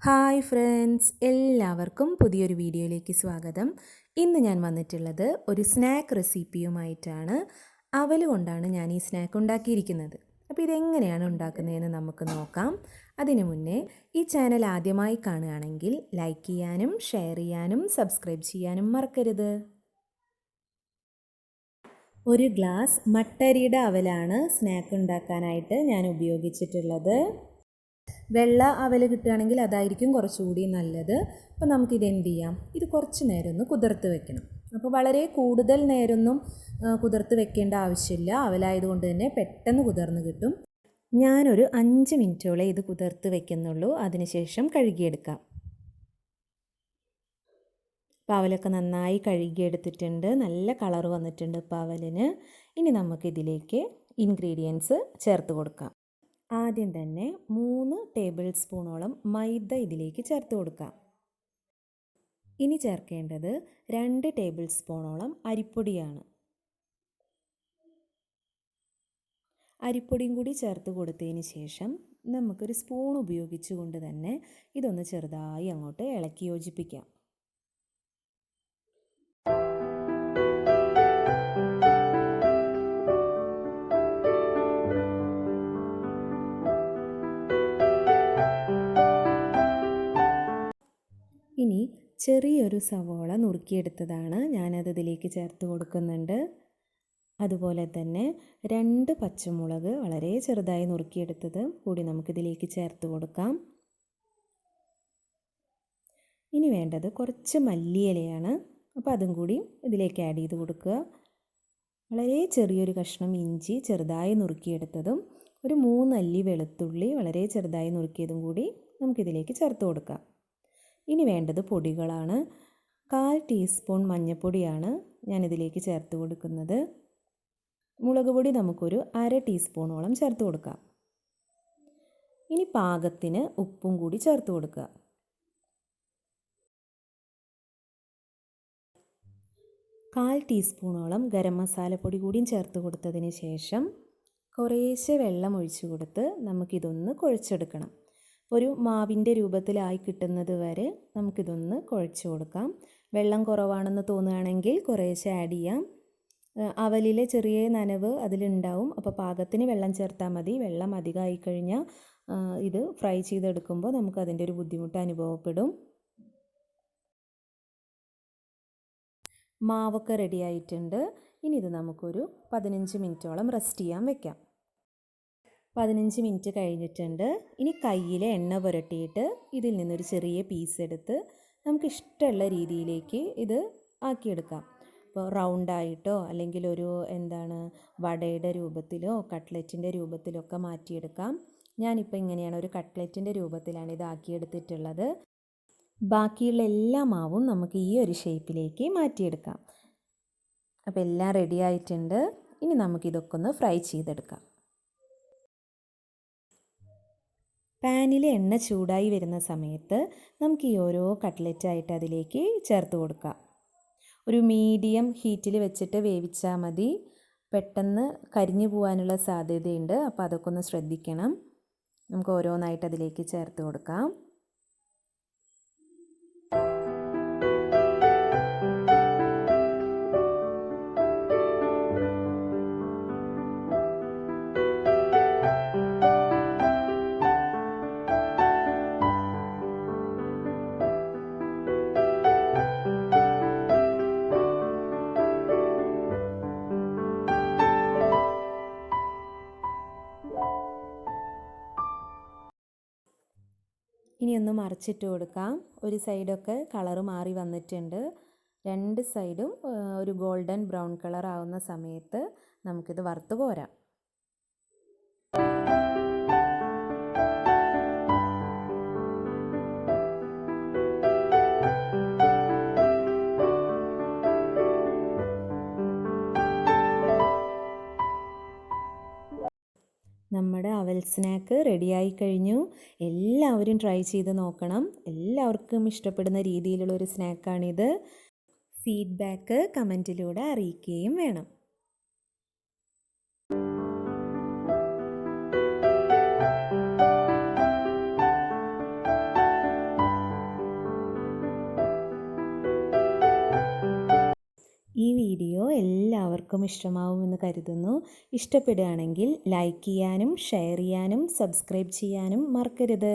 Hi friends, എല്ലാവർക്കും പുതിയൊരു വീഡിയോയിലേക്ക് സ്വാഗതം. ഇന്ന് ഞാൻ വന്നിട്ടുള്ളത് ഒരു സ്നാക്ക് റെസിപ്പിയുമായിട്ടാണ്. അവൽ കൊണ്ടാണ് ഞാൻ ഈ സ്നാക്ക് ഉണ്ടാക്കിയിരിക്കുന്നത്. അപ്പോൾ ഇതെങ്ങനെയാണ് ഉണ്ടാക്കുന്നതെന്ന് നമുക്ക് നോക്കാം. അതിനു മുന്നേ ഈ ചാനൽ ആദ്യമായി കാണുകയാണെങ്കിൽ ലൈക്ക് ചെയ്യാനും ഷെയർ ചെയ്യാനും സബ്സ്ക്രൈബ് ചെയ്യാനും മറക്കരുത്. ഒരു ഗ്ലാസ് മട്ടരിയുടെ അവലാണ് സ്നാക്ക് ഉണ്ടാക്കാനായിട്ട് ഞാൻ ഉപയോഗിച്ചിട്ടുള്ളത്. വെള്ള അവൽ കിട്ടുകയാണെങ്കിൽ അതായിരിക്കും കുറച്ചുകൂടി നല്ലത്. അപ്പോൾ നമുക്കിത് എന്ത് ചെയ്യാം, ഇത് കുറച്ച് നേരം ഒന്ന് കുതിർത്ത് വെക്കണം. അപ്പോൾ വളരെ കൂടുതൽ നേരമൊന്നും കുതിർത്ത് വെക്കേണ്ട ആവശ്യമില്ല. അവലായതുകൊണ്ട് തന്നെ പെട്ടെന്ന് കുതിർന്ന് കിട്ടും. ഞാനൊരു 5 മിനിറ്റോളം ഇത് കുതിർത്ത് വെക്കുന്നുള്ളൂ. അതിനുശേഷം കഴുകിയെടുക്കാം. പാവലൊക്കെ നന്നായി കഴുകിയെടുത്തിട്ടുണ്ട്. നല്ല കളർ വന്നിട്ടുണ്ട് പാവലിന്. ഇനി നമുക്കിതിലേക്ക് ഇൻഗ്രീഡിയൻസ് ചേർത്ത് കൊടുക്കാം. ആദ്യം തന്നെ 3 ടേബിൾ സ്പൂണോളം മൈദ ഇതിലേക്ക് ചേർത്ത് കൊടുക്കാം. ഇനി ചേർക്കേണ്ടത് 2 ടേബിൾ സ്പൂണോളം അരിപ്പൊടിയാണ്. അരിപ്പൊടിയും കൂടി ചേർത്ത് കൊടുത്തതിന് ശേഷം നമുക്കൊരു സ്പൂൺ ഉപയോഗിച്ചുകൊണ്ട് തന്നെ ഇതൊന്ന് ചെറുതായി അങ്ങോട്ട് ഇളക്കി യോജിപ്പിക്കാം. ഇനി ചെറിയൊരു സവോള നുറുക്കിയെടുത്തതാണ് ഞാനത് ഇതിലേക്ക് ചേർത്ത് കൊടുക്കുന്നുണ്ട്. അതുപോലെ തന്നെ 2 പച്ചമുളക് വളരെ ചെറുതായി നുറുക്കിയെടുത്തത് കൂടി നമുക്കിതിലേക്ക് ചേർത്ത് കൊടുക്കാം. ഇനി വേണ്ടത് കുറച്ച് മല്ലിയിലയാണ്. അപ്പോൾ അതും കൂടി ഇതിലേക്ക് ആഡ് ചെയ്ത് കൊടുക്കുക. വളരെ ചെറിയൊരു കഷ്ണം ഇഞ്ചി ചെറുതായി നുറുക്കിയെടുത്തതും ഒരു 3 അല്ലി വെളുത്തുള്ളി വളരെ ചെറുതായി നുറുക്കിയതും കൂടി നമുക്കിതിലേക്ക് ചേർത്ത് കൊടുക്കാം. ഇനി വേണ്ടത് പൊടികളാണ്. 1/4 ടീസ്പൂൺ മഞ്ഞൾപ്പൊടിയാണ് ഞാനിതിലേക്ക് ചേർത്ത് കൊടുക്കുന്നത്. മുളക് പൊടി നമുക്കൊരു 1/2 ടീസ്പൂണോളം ചേർത്ത് കൊടുക്കാം. ഇനി പാകത്തിന് ഉപ്പും കൂടി ചേർത്ത് കൊടുക്കുക. കാൽ ടീസ്പൂണോളം ഗരം മസാലപ്പൊടി കൂടിയും ചേർത്ത് കൊടുത്തതിന് ശേഷം കുറേശ്ശെ വെള്ളം ഒഴിച്ച് കൊടുത്ത് നമുക്കിതൊന്ന് കുഴച്ചെടുക്കണം. ഒരു മാവിൻ്റെ രൂപത്തിലായി കിട്ടുന്നത് വരെ നമുക്കിതൊന്ന് കുഴച്ച് കൊടുക്കാം. വെള്ളം കുറവാണെന്ന് തോന്നുകയാണെങ്കിൽ കുറേശ്ശെ ആഡ് ചെയ്യാം. അവലിലെ ചെറിയ നനവ് അതിലുണ്ടാവും. അപ്പോൾ പാകത്തിന് വെള്ളം ചേർത്താൽ മതി. വെള്ളം അധികമായി കഴിഞ്ഞാൽ ഇത് ഫ്രൈ ചെയ്തെടുക്കുമ്പോൾ നമുക്കതിൻ്റെ ഒരു ബുദ്ധിമുട്ട് അനുഭവപ്പെടും. മാവൊക്കെ റെഡി ആയിട്ടുണ്ട്. ഇനി ഇത് നമുക്കൊരു 15 മിനിറ്റോളം റെസ്റ്റ് ചെയ്യാൻ വെക്കാം. 15 മിനിറ്റ് കഴിഞ്ഞിട്ടുണ്ട്. ഇനി കയ്യിൽ എണ്ണ പുരട്ടിയിട്ട് ഇതിൽ നിന്നൊരു ചെറിയ പീസ് എടുത്ത് നമുക്കിഷ്ടമുള്ള രീതിയിലേക്ക് ഇത് ആക്കിയെടുക്കാം. ഇപ്പോൾ റൗണ്ടായിട്ടോ അല്ലെങ്കിൽ ഒരു വടയുടെ രൂപത്തിലോ കട്ട്ലറ്റിൻ്റെ രൂപത്തിലോ ഒക്കെ മാറ്റിയെടുക്കാം. ഞാനിപ്പോൾ ഇങ്ങനെയാണ് ഒരു കട്ട്ലറ്റിൻ്റെ രൂപത്തിലാണ് ഇത് ആക്കിയെടുത്തിട്ടുള്ളത്. ബാക്കിയുള്ള എല്ലാ മാവും നമുക്ക് ഈ ഒരു ഷേപ്പിലേക്ക് മാറ്റിയെടുക്കാം. അപ്പോൾ എല്ലാം റെഡി ആയിട്ടുണ്ട്. ഇനി നമുക്കിതൊക്കെ ഒന്ന് ഫ്രൈ ചെയ്തെടുക്കാം. പാനിൽ എണ്ണ ചൂടായി വരുന്ന സമയത്ത് നമുക്ക് ഈ ഓരോ കട്ട്ലറ്റായിട്ട് അതിലേക്ക് ചേർത്ത് കൊടുക്കാം. ഒരു മീഡിയം ഹീറ്റിൽ വെച്ചിട്ട് വേവിച്ചാൽ മതി. പെട്ടെന്ന് കരിഞ്ഞു പോകാനുള്ള സാധ്യതയുണ്ട്. അപ്പോൾ അതൊക്കെ ഒന്ന് ശ്രദ്ധിക്കണം. നമുക്ക് ഓരോന്നായിട്ട് അതിലേക്ക് ചേർത്ത് കൊടുക്കാം. ഇനി ഒന്ന് മറിച്ചിട്ട് കൊടുക്കാം. ഒരു സൈഡൊക്കെ കളറ് മാറി വന്നിട്ടുണ്ട്. 2 സൈഡും ഒരു ഗോൾഡൻ ബ്രൗൺ കളർ ആവുന്ന സമയത്ത് നമുക്കിത് വറുത്ത് കോരാം. നമ്മുടെ അവൽ സ്നാക്ക് റെഡിയായി കഴിഞ്ഞു. എല്ലാവരും ട്രൈ ചെയ്ത് നോക്കണം. എല്ലാവർക്കും ഇഷ്ടപ്പെടുന്ന രീതിയിലുള്ളൊരു സ്നാക്കാണിത്. ഫീഡ്ബാക്ക് കമൻറ്റിലൂടെ അറിയിക്കുകയും വേണം. എല്ലാവർക്കും ഇഷ്ടമാവുമെന്ന് കരുതുന്നു. ഇഷ്ടപ്പെടുകയാണെങ്കിൽ ലൈക്ക് ചെയ്യാനും ഷെയർ ചെയ്യാനും സബ്സ്ക്രൈബ് ചെയ്യാനും മറക്കരുത്.